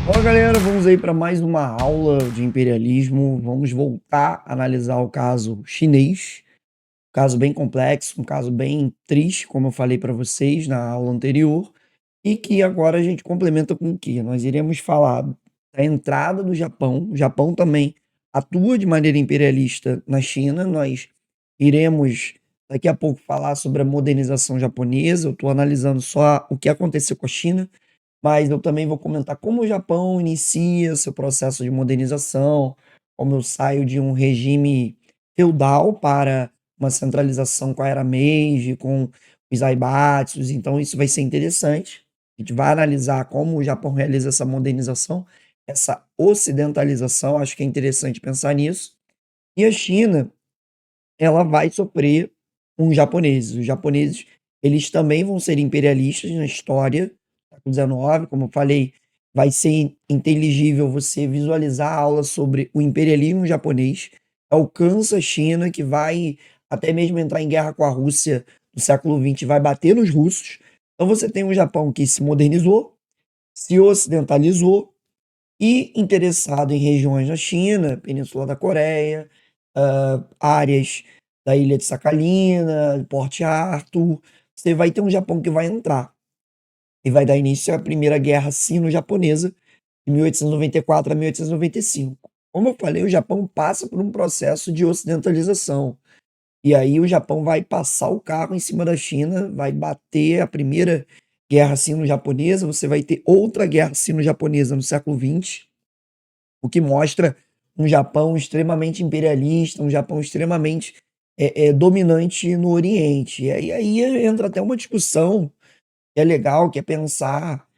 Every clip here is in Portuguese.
Fala galera, vamos aí para mais uma aula de imperialismo. Vamos voltar a analisar o caso chinês, um caso bem complexo, um caso bem triste, como eu falei para vocês na aula anterior, e que agora a gente complementa com o que? Nós iremos falar da entrada do Japão. O Japão também atua de maneira imperialista na China. Nós iremos daqui a pouco falar sobre a modernização japonesa. Eu estou analisando só o que aconteceu com a China, mas eu também vou comentar como o Japão inicia seu processo de modernização, como eu saio de um regime feudal para uma centralização com a era Meiji, com os Zaibatsus, então isso vai ser interessante. A gente vai analisar como o Japão realiza essa modernização, essa ocidentalização, acho que é interessante pensar nisso. E a China, ela vai sofrer com os japoneses. Os japoneses, eles também vão ser imperialistas na história, século XIX, como eu falei, vai ser inteligível você visualizar a aula sobre o imperialismo japonês, alcança a China, que vai até mesmo entrar em guerra com a Rússia no século XX, vai bater nos russos. Então você tem um Japão que se modernizou, se ocidentalizou e interessado em regiões da China, Península da Coreia, áreas da ilha de Sakhalina, Porto Arthur. Você vai ter um Japão que vai entrar e vai dar início à Primeira Guerra Sino-Japonesa, de 1894 a 1895. Como eu falei, o Japão passa por um processo de ocidentalização. E aí o Japão vai passar o carro em cima da China, vai bater a Primeira Guerra Sino-Japonesa, você vai ter outra guerra sino-japonesa no século XX, o que mostra um Japão extremamente imperialista, um Japão extremamente dominante no Oriente. E aí entra até uma discussão que é legal, que é pensar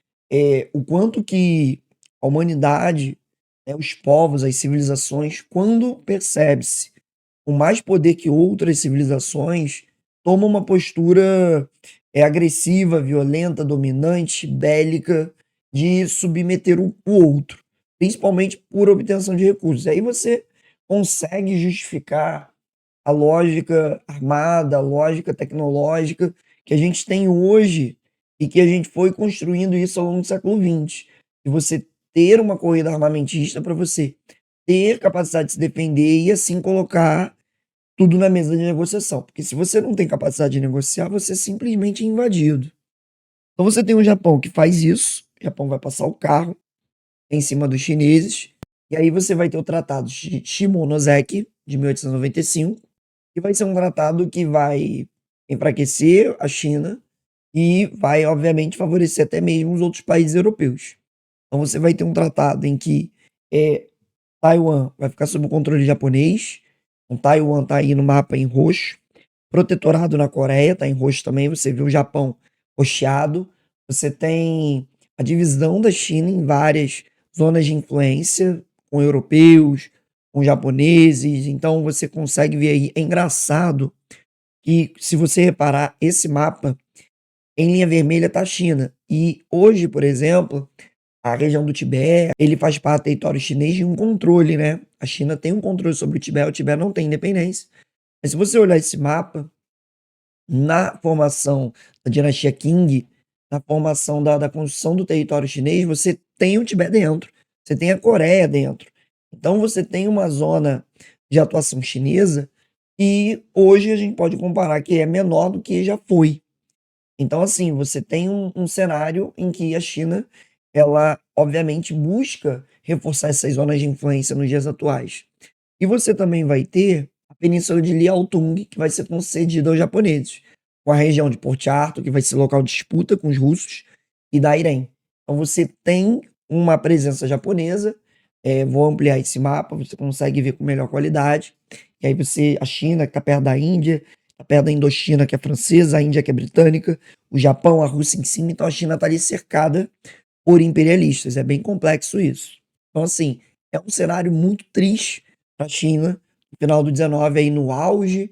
o quanto que a humanidade, né, os povos, as civilizações, quando percebe-se com mais poder que outras civilizações, toma uma postura agressiva, violenta, dominante, bélica, de submeter o outro, principalmente por obtenção de recursos. Aí você consegue justificar a lógica armada, a lógica tecnológica que a gente tem hoje e que a gente foi construindo isso ao longo do século XX. E você ter uma corrida armamentista para você ter capacidade de se defender e assim colocar tudo na mesa de negociação, porque se você não tem capacidade de negociar, você é simplesmente invadido. Então você tem um Japão que faz isso, o Japão vai passar o carro em cima dos chineses, e aí você vai ter o Tratado de Shimonoseki, de 1895, que vai ser um tratado que vai enfraquecer a China e vai, obviamente, favorecer até mesmo os outros países europeus. Então você vai ter um tratado em que Taiwan vai ficar sob o controle japonês, então Taiwan está aí no mapa em roxo, protetorado na Coreia está em roxo também, você vê o Japão roxeado, você tem a divisão da China em várias zonas de influência, com europeus, com japoneses, então você consegue ver aí, é engraçado que se você reparar esse mapa, em linha vermelha está a China, e hoje, por exemplo, a região do Tibete, ele faz parte do território chinês de um controle, né? A China tem um controle sobre o Tibete não tem independência. Mas se você olhar esse mapa, na formação da dinastia Qing, na formação da construção do território chinês, você tem o Tibete dentro, você tem a Coreia dentro. Então você tem uma zona de atuação chinesa e hoje a gente pode comparar que é menor do que já foi. Então, assim, você tem um cenário em que a China, ela obviamente busca reforçar essas zonas de influência nos dias atuais. E você também vai ter a península de Liaotung, que vai ser concedida aos japoneses, com a região de Porto Arthur, que vai ser local de disputa com os russos, e da Irém. Então você tem uma presença japonesa, vou ampliar esse mapa, você consegue ver com melhor qualidade. E aí você, a China, que está perto da Índia, está perto da Indochina, que é francesa, a Índia, que é britânica, o Japão, a Rússia em cima, então a China está ali cercada por imperialistas. É bem complexo isso. Então, assim, é um cenário muito triste para a China, no final do 19, aí no auge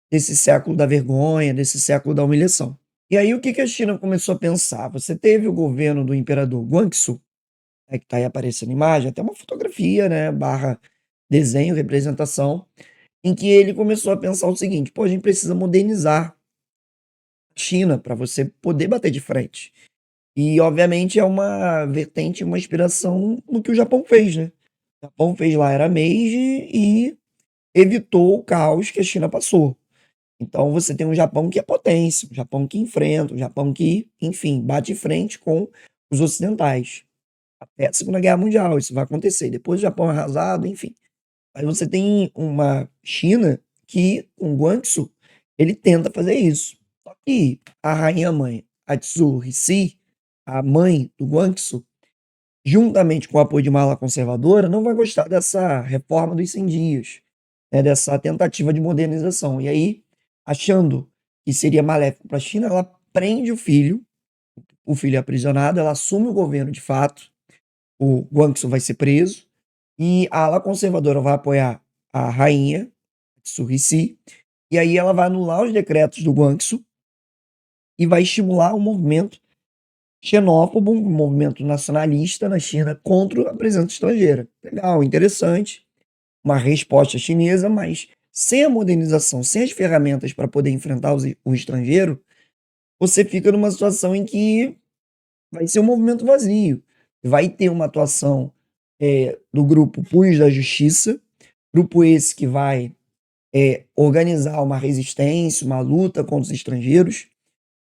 desse século da vergonha, desse século da humilhação. E aí o que a China começou a pensar? Você teve o governo do imperador Guangxu, né, que está aí aparecendo a imagem, até uma fotografia, né, barra desenho, representação, em que ele começou a pensar o seguinte: pô, a gente precisa modernizar a China para você poder bater de frente. E obviamente é uma vertente, uma inspiração no que o Japão fez, né. O Japão fez lá era Meiji e evitou o caos que a China passou. Então você tem um Japão que é potência, um Japão que enfrenta, um Japão que, enfim, bate de frente com os ocidentais. Até a Segunda Guerra Mundial isso vai acontecer, depois o Japão é arrasado, enfim. Aí você tem uma China que, com o Guangxu, ele tenta fazer isso. Só que a rainha mãe, a Tsu-Risi, a mãe do Guangxu, juntamente com o apoio de uma ala conservadora, não vai gostar dessa reforma dos 100 dias, né, dessa tentativa de modernização. E aí, achando que seria maléfico para a China, ela prende o filho é aprisionado, ela assume o governo de fato, o Guangxu vai ser preso, e a ala conservadora vai apoiar a rainha, Tsu-Risi, e aí ela vai anular os decretos do Guangxu e vai estimular um movimento xenófobo, um movimento nacionalista na China contra a presença estrangeira. Legal, interessante, uma resposta chinesa, mas sem a modernização, sem as ferramentas para poder enfrentar o estrangeiro, você fica numa situação em que vai ser um movimento vazio. Vai ter uma atuação do grupo Punhos da Justiça, grupo esse que vai organizar uma resistência, uma luta contra os estrangeiros,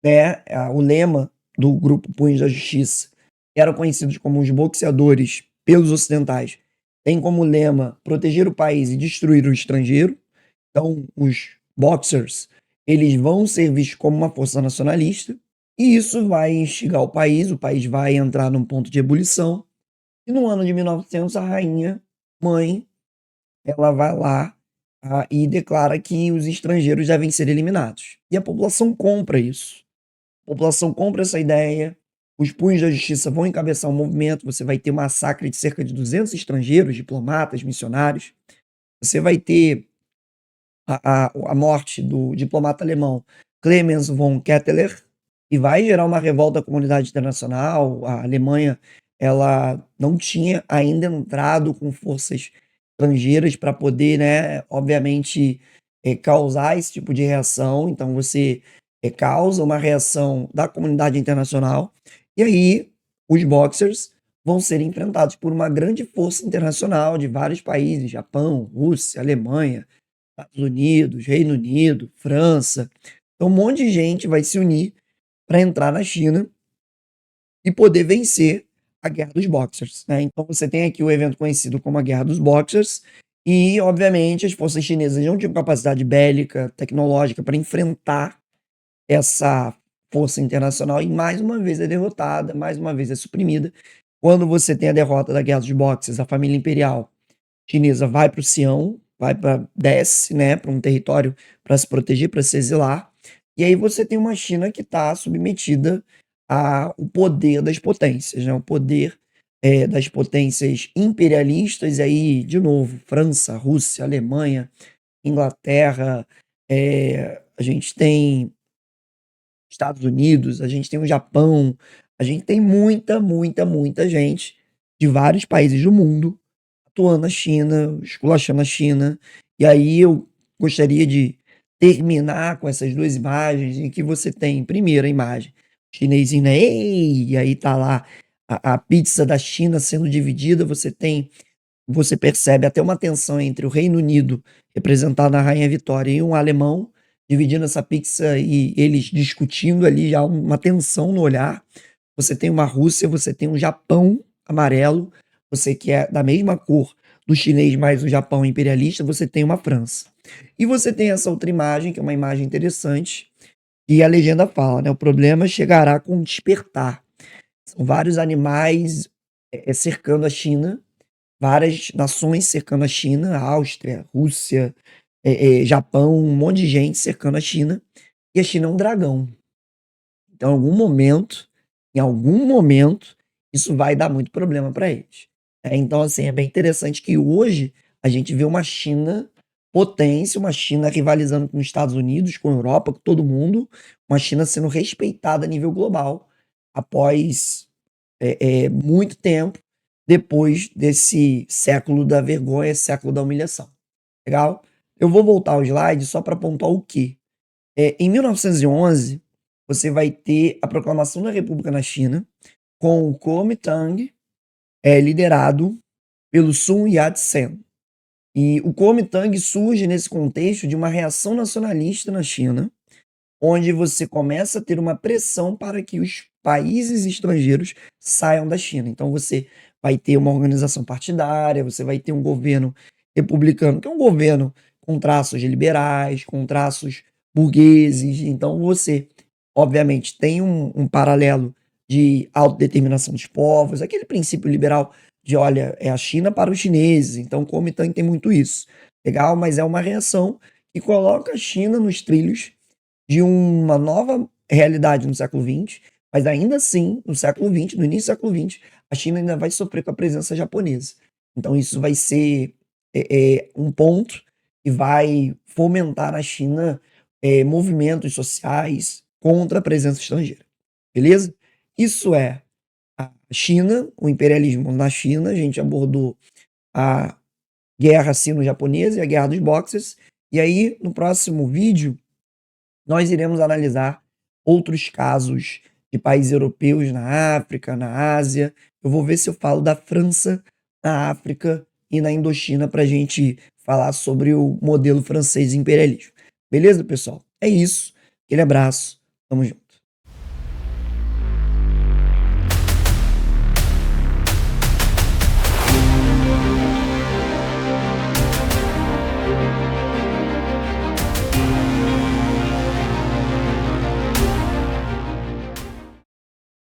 né? O lema do grupo Punhos da Justiça, que eram conhecidos como os boxeadores pelos ocidentais, tem como lema proteger o país e destruir o estrangeiro. Então, os boxers, eles vão ser vistos como uma força nacionalista, e isso vai instigar o país vai entrar num ponto de ebulição, e no ano de 1900 a rainha mãe, ela vai lá, e declara que os estrangeiros devem ser eliminados. E a população compra isso. A população compra essa ideia, os punhos da justiça vão encabeçar um movimento, você vai ter um massacre de cerca de 200 estrangeiros, diplomatas, missionários, você vai ter a morte do diplomata alemão Clemens von Ketteler, e vai gerar uma revolta da comunidade internacional. A Alemanha, ela não tinha ainda entrado com forças estrangeiras para poder, né, obviamente, causar esse tipo de reação. Então você, causa uma reação da comunidade internacional, e aí os Boxers vão ser enfrentados por uma grande força internacional de vários países: Japão, Rússia, Alemanha, Estados Unidos, Reino Unido, França. Então um monte de gente vai se unir para entrar na China e poder vencer a Guerra dos Boxers, né. Então você tem aqui o evento conhecido como a Guerra dos Boxers, e obviamente as forças chinesas não tinham capacidade bélica, tecnológica para enfrentar essa força internacional, e mais uma vez é derrotada, mais uma vez é suprimida. Quando você tem a derrota da Guerra dos Boxers, a família imperial chinesa vai para o Sião, vai para desce, né, para um território para se proteger, para se exilar, e aí você tem uma China que está submetida ao poder das potências, né, o poder, das potências imperialistas, e aí, de novo, França, Rússia, Alemanha, Inglaterra, a gente tem Estados Unidos, a gente tem o Japão, a gente tem muita, muita, muita gente de vários países do mundo atuando na China, esculachando a China. E aí eu gostaria de terminar com essas 2 imagens em que você tem, primeiro, a imagem chinesinho, né, "Ei!", e aí tá lá a pizza da China sendo dividida, você percebe até uma tensão entre o Reino Unido, representado na Rainha Vitória, e um alemão dividindo essa pizza, e eles discutindo ali, já uma tensão no olhar. Você tem uma Rússia, você tem um Japão amarelo, você que é da mesma cor do chinês, mas o Japão imperialista, você tem uma França. E você tem essa outra imagem, que é uma imagem interessante, e a legenda fala, né: "O problema chegará com o despertar". São vários animais, cercando a China, várias nações cercando a China, Áustria, Rússia, Japão, um monte de gente cercando a China, e a China é um dragão. Então, em algum momento, isso vai dar muito problema para eles. Então, assim, é bem interessante que hoje a gente vê uma China potência, uma China rivalizando com os Estados Unidos, com a Europa, com todo mundo, uma China sendo respeitada a nível global, após muito tempo depois desse século da vergonha, século da humilhação. Legal? Eu vou voltar ao slide só para pontuar o quê? Em 1911 você vai ter a proclamação da República na China, com o Kuomintang liderado pelo Sun Yat-sen. E o Kuomintang surge nesse contexto de uma reação nacionalista na China, onde você começa a ter uma pressão para que os países estrangeiros saiam da China. Então você vai ter uma organização partidária, você vai ter um governo republicano, que é um governo com traços liberais, com traços burgueses. Então você, obviamente, tem um paralelo de autodeterminação dos povos, aquele princípio liberal de, olha, é a China para os chineses. Então o Kuomintang tem muito isso. Legal, mas é uma reação que coloca a China nos trilhos de uma nova realidade no século XX, mas ainda assim, no século XX, no início do século XX, a China ainda vai sofrer com a presença japonesa. Então isso vai ser um ponto que vai fomentar na China movimentos sociais contra a presença estrangeira. Beleza? Isso é a China, o imperialismo na China. A gente abordou a guerra sino-japonesa e a guerra dos boxers. E aí, no próximo vídeo, nós iremos analisar outros casos de países europeus na África, na Ásia. Eu vou ver se eu falo da França na África e na Indochina para a gente falar sobre o modelo francês de imperialismo. Beleza, pessoal? É isso. Aquele abraço. Tamo junto.